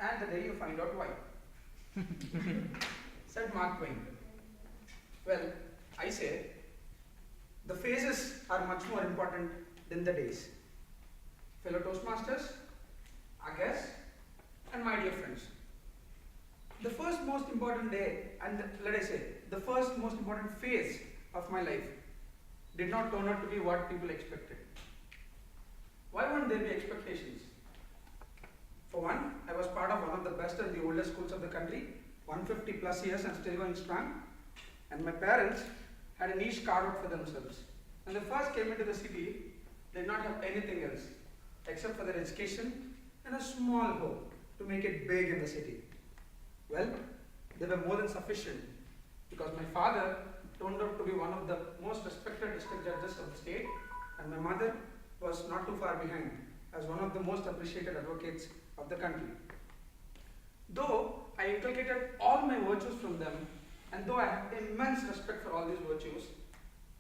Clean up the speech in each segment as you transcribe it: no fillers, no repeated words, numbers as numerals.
and the day you find out why, said Mark Twain. Well, I say the phases are much more important than the days. Fellow Toastmasters, our guests, and my dear friends. The first most important day, and let I say, the first most important phase of my life did not turn out to be what people expected. Why wouldn't there be expectations? For one, I was part of one of the best and the oldest schools of the country, 150 plus years and still going strong. And my parents had a niche carved out for themselves. When they first came into the city, they did not have anything else except for their education and a small hope to make it big in the city. Well, they were more than sufficient because my father turned out to be one of the most respected district judges of the state, and my mother was not too far behind as one of the most appreciated advocates of the country. Though I inculcated all my virtues from them, and though I have immense respect for all these virtues,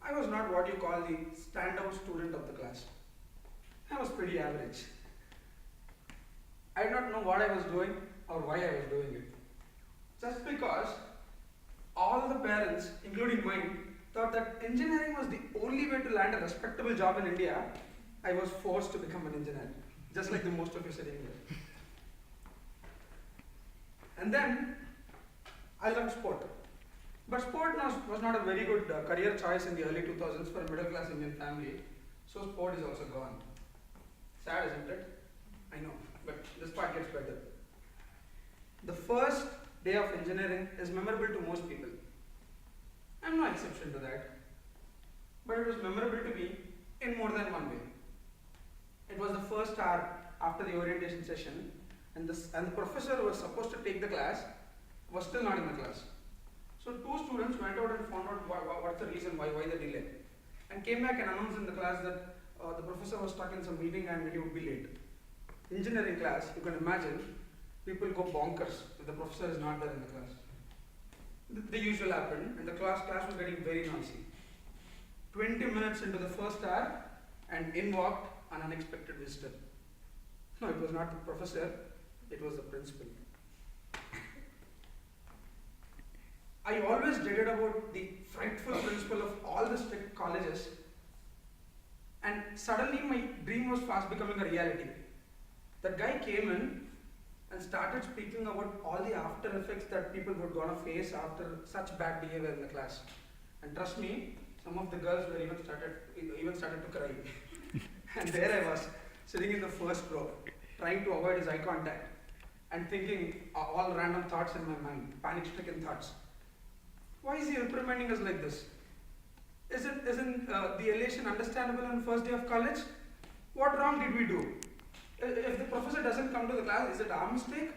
I was not what you call the standout student of the class. I was pretty average. I did not know what I was doing or why I was doing it. Just because all the parents, including mine, thought that engineering was the only way to land a respectable job in India, I was forced to become an engineer, just like the most of you sitting here. And then I loved sport. But sport was not a very good career choice in the early 2000s for a middle class Indian family, so sport is also gone. Sad, isn't it? I know, but this part gets better. The first day of engineering is memorable to most people. I'm no exception to that. But it was memorable to me in more than one way. It was the first hour after the orientation session, and the professor who was supposed to take the class was still not in the class. So two students went out and found out what's the reason, why the delay, and came back and announced in the class that the professor was stuck in some meeting and he would be late. Engineering class, you can imagine, people go bonkers if the professor is not there in the class. The usual happened, and the class was getting very noisy. 20 minutes into the first hour, and in walked an unexpected visitor. No, it was not the professor, it was the principal. I always dreaded about the frightful principal of all the strict colleges, and suddenly my dream was fast becoming a reality. That guy came in and started speaking about all the after effects that people were gonna face after such bad behavior in the class. And trust me, some of the girls were even started to cry. And there I was, sitting in the first row, trying to avoid his eye contact, and thinking all random thoughts in my mind, panic-stricken thoughts. Why is he reprimanding us like this? Isn't the elation understandable on the first day of college? What wrong did we do? If the professor doesn't come to the class, is it our mistake?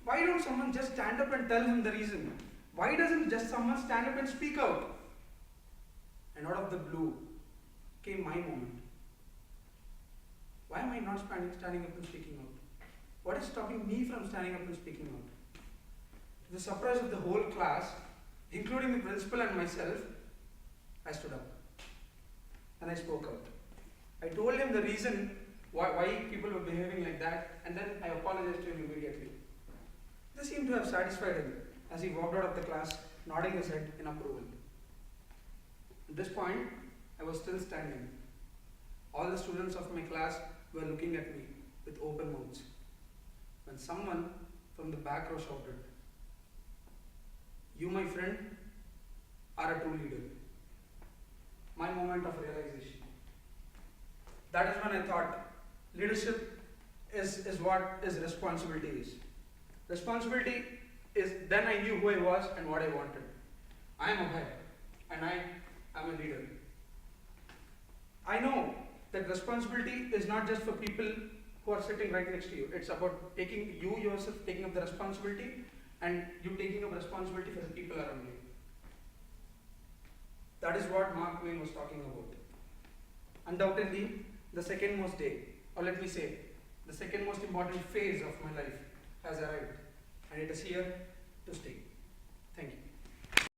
Why don't someone just stand up and tell him the reason? Why doesn't just someone stand up and speak out? And out of the blue came my moment. Why am I not standing up and speaking out? What is stopping me from standing up and speaking out? To the surprise of the whole class, including the principal and myself, I stood up and I spoke out. I told him the reason why people were behaving like that, and then I apologized to him immediately. This seemed to have satisfied him as he walked out of the class, nodding his head in approval. At this point, I was still standing. All the students of my class were looking at me with open mouths, when someone from the back row shouted, "You, my friend, are a true leader." My moment of realization. That is when I thought, leadership is what responsibility is. Responsibility is, then I knew who I was and what I wanted. I am Abhay, and I am a leader. I know that responsibility is not just for people who are sitting right next to you. It's about taking you yourself, taking up the responsibility, and you taking up responsibility for the people around you. That is what Mark Twain was talking about. Undoubtedly, the second most day, or let me say, the second most important phase of my life has arrived, and it is here to stay.